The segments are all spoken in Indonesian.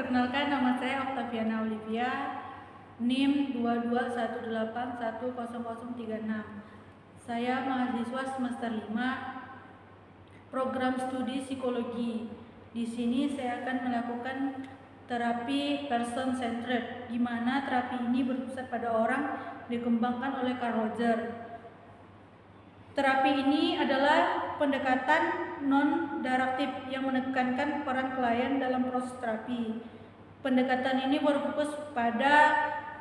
Perkenalkan, nama saya Octaviana Olivia, NIM 221810036. Saya mahasiswa semester 5, program studi psikologi. Di sini saya akan melakukan terapi person centered, di mana terapi ini berpusat pada orang, dikembangkan oleh Carl Rogers. Terapi ini adalah pendekatan non-direktif yang menekankan peran klien dalam proses terapi. Pendekatan ini berfokus pada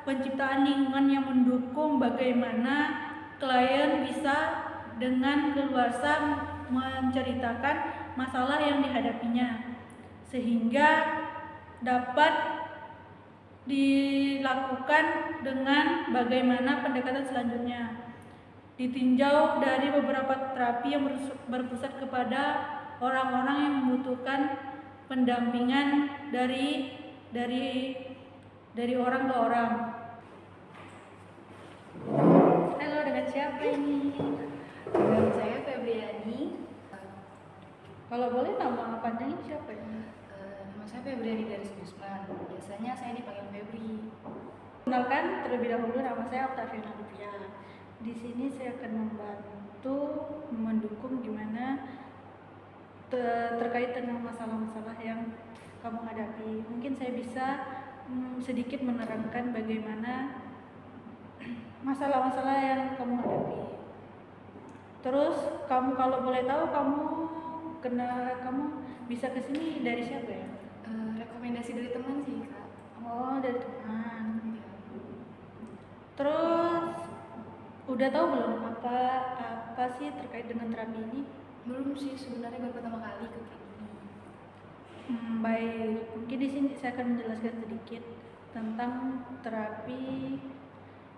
penciptaan lingkungan yang mendukung bagaimana klien bisa dengan leluasa menceritakan masalah yang dihadapinya, sehingga dapat dilakukan dengan bagaimana pendekatan selanjutnya. Ditinjau dari beberapa terapi yang berpusat kepada orang-orang yang membutuhkan pendampingan dari orang ke orang. Halo, dengan siapa ini? Dengan saya Febriani. Kalau boleh nama panjangnya siapa ini? Nama saya Febriani dari Gusman. Biasanya saya dipanggil Febri. Kenalkan terlebih dahulu, nama saya Octaviana Olivia. Di sini saya akan membantu mendukung gimana terkait dengan masalah-masalah yang kamu hadapi. Mungkin saya bisa sedikit menerangkan bagaimana masalah-masalah yang kamu hadapi. Terus kamu kalau boleh tahu kamu bisa ke sini dari siapa ya? Rekomendasi dari teman sih, Kak. Oh, dari teman. Terus udah tahu belum apa sih terkait dengan terapi ini? Belum sih, sebenarnya baru pertama kali ke ini. Baik, mungkin di sini saya akan menjelaskan sedikit tentang terapi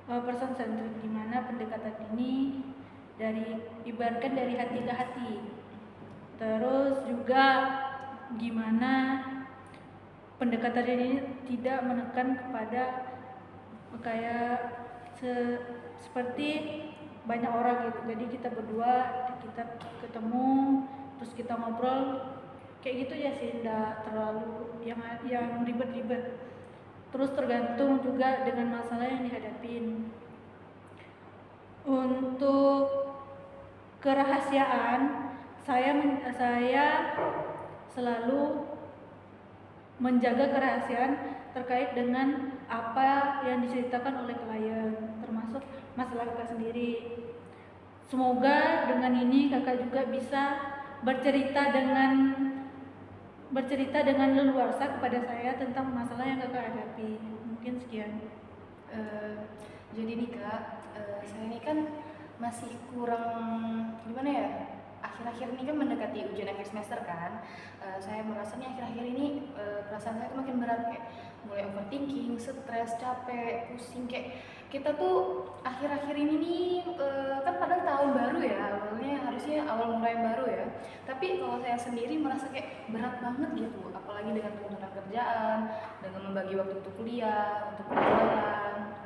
person centered, di mana pendekatan ini ibaratkan dari hati ke hati. Terus juga gimana pendekatan ini tidak menekan kepada kayak seperti banyak orang gitu. Jadi kita berdua, kita ketemu, terus kita ngobrol kayak gitu ya sih, tidak terlalu yang ribet-ribet. Terus tergantung juga dengan masalah yang dihadapin. Untuk kerahasiaan, saya selalu menjaga kerahasiaan terkait dengan apa yang diceritakan oleh klien, termasuk masalah kakak sendiri. Semoga dengan ini kakak juga bisa bercerita dengan leluasa kepada saya tentang masalah yang kakak hadapi. Mungkin sekian. Jadi nih Kak, saya ini kan masih kurang gimana ya? Akhir-akhir ini kan mendekati ujian akhir semester kan. Saya merasa nih akhir-akhir ini perasaan saya tuh makin berat, kayak mulai overthinking, stres, capek, pusing. Kayak kita tuh akhir-akhir ini nih kan padahal tahun baru ya, awalnya harusnya awal mulai yang baru ya. Tapi kalau saya sendiri merasa kayak berat banget gitu, apalagi dengan tuntutan kerjaan, dengan membagi waktu untuk kuliah, untuk jualan,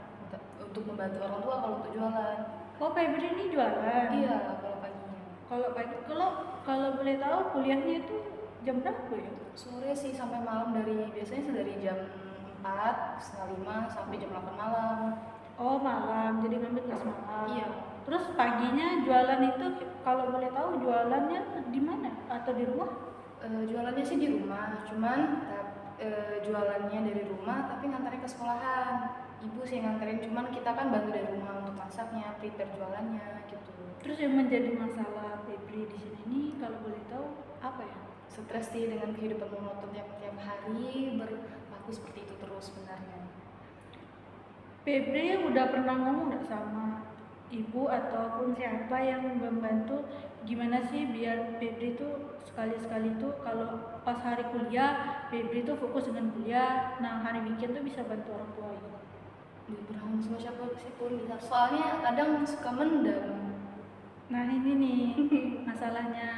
untuk membantu orang tua kalau untuk jualan. Oh, Febri ini jualan? Iya, kalau paginya. Kalau boleh tahu kuliahnya itu jam berapa ya? Sore sih sampai malam, biasanya dari jam 4, setengah 5 sampai jam 8 malam. Oh, malam, jadi ngambil kelas malam. Iya. Terus paginya jualan itu kalau boleh tahu jualannya di mana atau di rumah? Jualannya sih di rumah, cuman jualannya dari rumah tapi nganterin ke sekolahan. Ibu sih yang nganterin, cuman kita kan bantu dari rumah untuk masaknya, prepare jualannya gitu. Terus yang menjadi masalah Febri di sini nih kalau boleh tahu apa ya? Stres sih dengan kehidupan monoton yang tiap hari berlaku seperti itu terus sebenarnya. Febri udah pernah ngomong nggak sama ibu ataupun siapa yang membantu gimana sih biar Febri tuh sekali-sekali tuh kalau pas hari kuliah Febri tuh fokus dengan kuliah, nah hari weekend tuh bisa bantu orang tua gitu. Belum pernah ngomong sama siapa sih pun, soalnya kadang suka mendam. Nah ini nih masalahnya,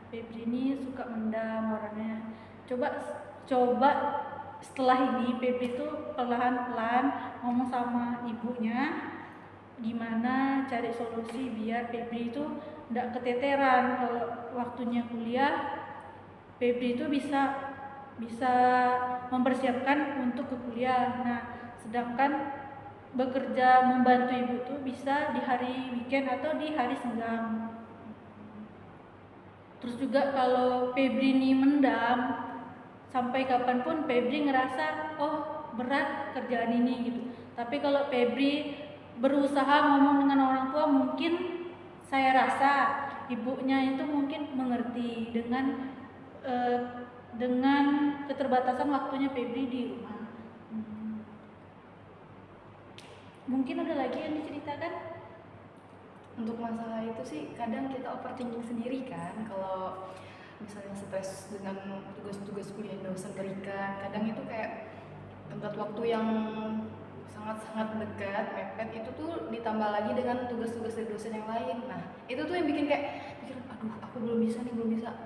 Febri ini suka mendam orangnya. Coba setelah ini Febri tuh perlahan-lahan ngomong sama ibunya gimana cari solusi biar Febri itu tidak keteteran kalau waktunya kuliah. Febri itu bisa mempersiapkan untuk ke kuliah. Nah, sedangkan bekerja membantu ibu tuh bisa di hari weekend atau di hari senggang. Terus juga kalau Febri ini mendam, sampai kapanpun Febri ngerasa oh berat kerjaan ini gitu. Tapi kalau Febri berusaha ngomong dengan orang tua, mungkin saya rasa ibunya itu mungkin mengerti dengan keterbatasan waktunya Febri di rumah. Mungkin ada lagi yang diceritakan? Untuk masalah itu sih kadang kita overthinking sendiri kan, kalau misalnya stres dengan tugas-tugas kuliah yang dosen berikan, kadang itu kayak tenggat waktu yang sangat-sangat dekat, mepet, itu tuh ditambah lagi dengan tugas-tugas dari dosen yang lain. Nah itu tuh yang bikin kayak pikir, aduh aku belum bisa,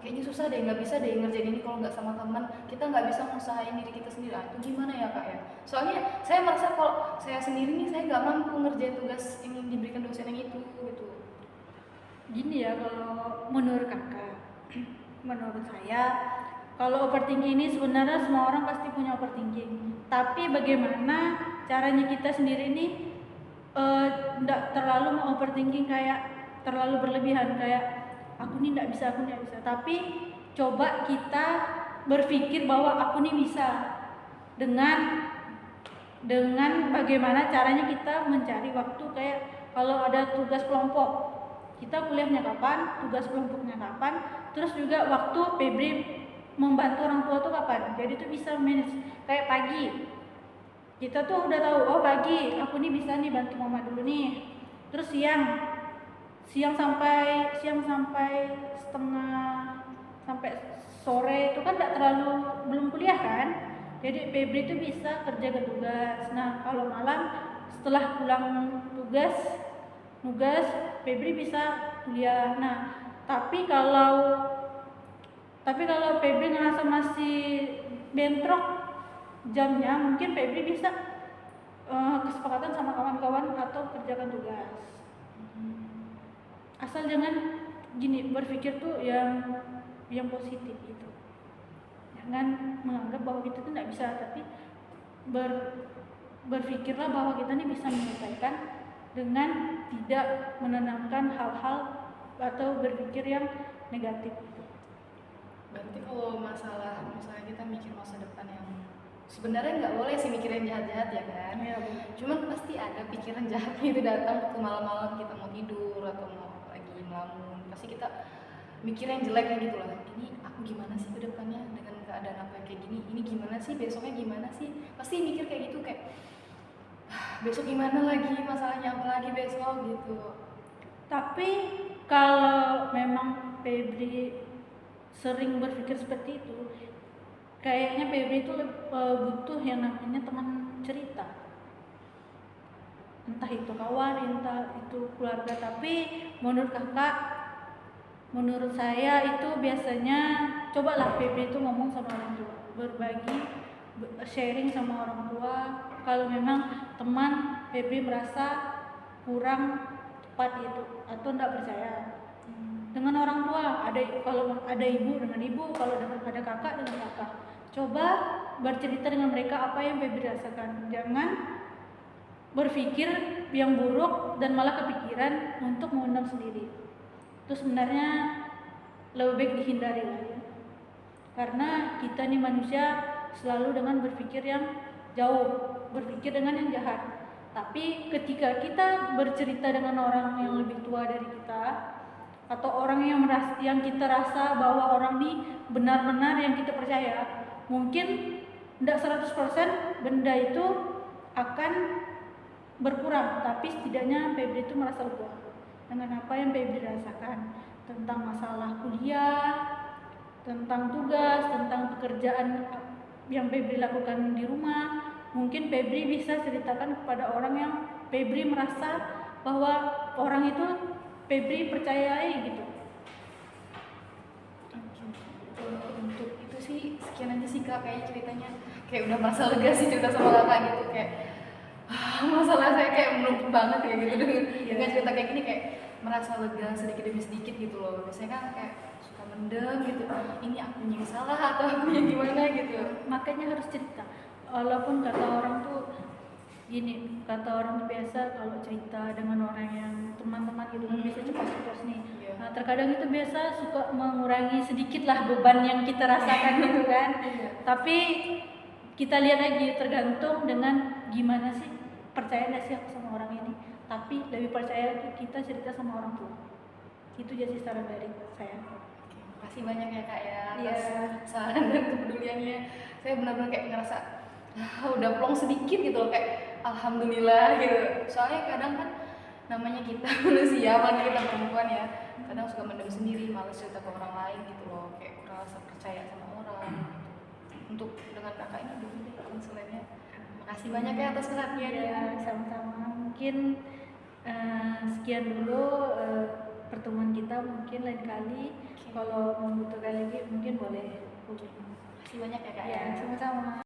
kayaknya susah deh, nggak bisa deh ngerjain ini kalau nggak sama teman, kita nggak bisa ngusahain diri kita sendiri. Itu gimana ya kak ya? Soalnya saya merasa kalau saya sendiri nih, saya nggak mampu ngerjain tugas yang diberikan dosen yang itu gitu. Gini ya, kalau menurut kakak, menurut saya, kalau overthinking ini sebenarnya semua orang pasti punya overthinking. Tapi bagaimana caranya kita sendiri nih tidak terlalu overthinking kayak terlalu berlebihan, kayak aku nih tidak bisa. Tapi coba kita berpikir bahwa aku nih bisa, dengan bagaimana caranya kita mencari waktu. Kayak kalau ada tugas kelompok, kita kuliahnya kapan, tugas kelompoknya kapan, terus juga waktu Febri membantu orang tua tuh kapan. Jadi tuh bisa manage. Kayak pagi kita tuh udah tahu, oh pagi aku nih bisa nih bantu mama dulu nih. Terus siang sampai sampai sore itu kan belum kuliah kan. Jadi Febri tuh bisa kerja ke tugas. Nah kalau malam setelah pulang tugas Febri bisa kuliah. Nah tapi kalau Febri ngerasa masih bentrok jamnya, mungkin Febri bisa kesepakatan sama kawan-kawan atau kerjakan tugas. Asal jangan gini, berpikir tuh yang positif gitu. Jangan menganggap bahwa kita tuh nggak bisa, tapi berpikirlah bahwa kita nih bisa menyelesaikan dengan tidak menanamkan hal-hal atau berpikir yang negatif. Berarti kalau misalnya kita mikir masa depan yang sebenarnya nggak boleh sih mikir yang jahat-jahat ya kan? Ya, cuman pasti ada pikiran jahatnya itu datang waktu malam-malam kita mau tidur atau mau lagi ngelamun, pasti kita mikir yang jeleknya gitu lah. Ini aku gimana sih ke depannya dengan keadaan apa yang kayak gini? Ini gimana sih besoknya, gimana sih? Pasti mikir kayak gitu, kayak besok gimana lagi, masalahnya apa lagi besok gitu. Tapi kalau memang Febri sering berpikir seperti itu, kayaknya Febri itu butuh yang namanya teman cerita, entah itu kawan, entah itu keluarga. Tapi menurut saya itu biasanya cobalah Febri itu ngomong sama orang tua, berbagi, sharing sama orang tua. Kalau memang teman Febri merasa kurang tepat itu atau tidak percaya, dengan orang tua, kalau ada ibu dengan ibu, kalau ada kakak dengan kakak, coba bercerita dengan mereka apa yang Febri rasakan. Jangan berpikir yang buruk dan malah kepikiran untuk mengundang sendiri. Itu sebenarnya lebih baik dihindari lah ya. Karena kita nih manusia selalu dengan berpikir yang jauh, berpikir dengan yang jahat. Tapi ketika kita bercerita dengan orang yang lebih tua dari kita, atau orang yang kita rasa bahwa orang ini benar-benar yang kita percaya, mungkin tidak 100% benda itu akan berkurang, tapi setidaknya Febri itu merasa lega dengan apa yang Febri rasakan tentang masalah kuliah, tentang tugas, tentang pekerjaan yang Febri lakukan di rumah. Mungkin Febri bisa ceritakan kepada orang yang Febri merasa bahwa orang itu Febri percayai gitu. Untuk itu sih sekian aja sih kak, kayaknya ceritanya kayak udah merasa lega sih cerita sama kakak gitu, kayak masalah saya kayak menumpuk banget ya gitu dengan cerita kayak gini, kayak merasa lega sedikit demi sedikit gitu loh. Biasanya kan kayak suka mendem gitu, ini akunya yang salah atau akunya gimana gitu. Makanya harus cerita. Walaupun kata orang tuh gini, kata orang tuh biasa kalau cerita dengan orang yang teman-teman gitu kan bisa cepat puas nih. Iya. Nah, terkadang itu biasa suka mengurangi sedikit lah beban yang kita rasakan gitu kan. Iya. Tapi kita lihat lagi tergantung dengan gimana sih, percaya nggak sih aku sama orang ini. Tapi lebih percaya lagi kita cerita sama orang tua. Itu jadi saran dari saya. Makasih banyak ya Kak ya Iya. atas saran dan kepeduliannya. Saya benar-benar kayak ngerasa udah plong sedikit gitu loh, kayak alhamdulillah gitu. Soalnya kadang kan namanya kita manusia, apalagi kita perempuan ya, kadang suka mendem sendiri, males cerita ke orang lain gitu loh, kayak kurang rasa percaya sama orang. Untuk dengan kakak ini dulu deh konselernya. Makasih banyak ya atas perhatiannya. Ya, sama-sama. Mungkin sekian dulu pertemuan kita, mungkin lain kali kalau membutuhkan lagi mungkin boleh hubungi. Makasih banyak ya Kak Ya, sama-sama.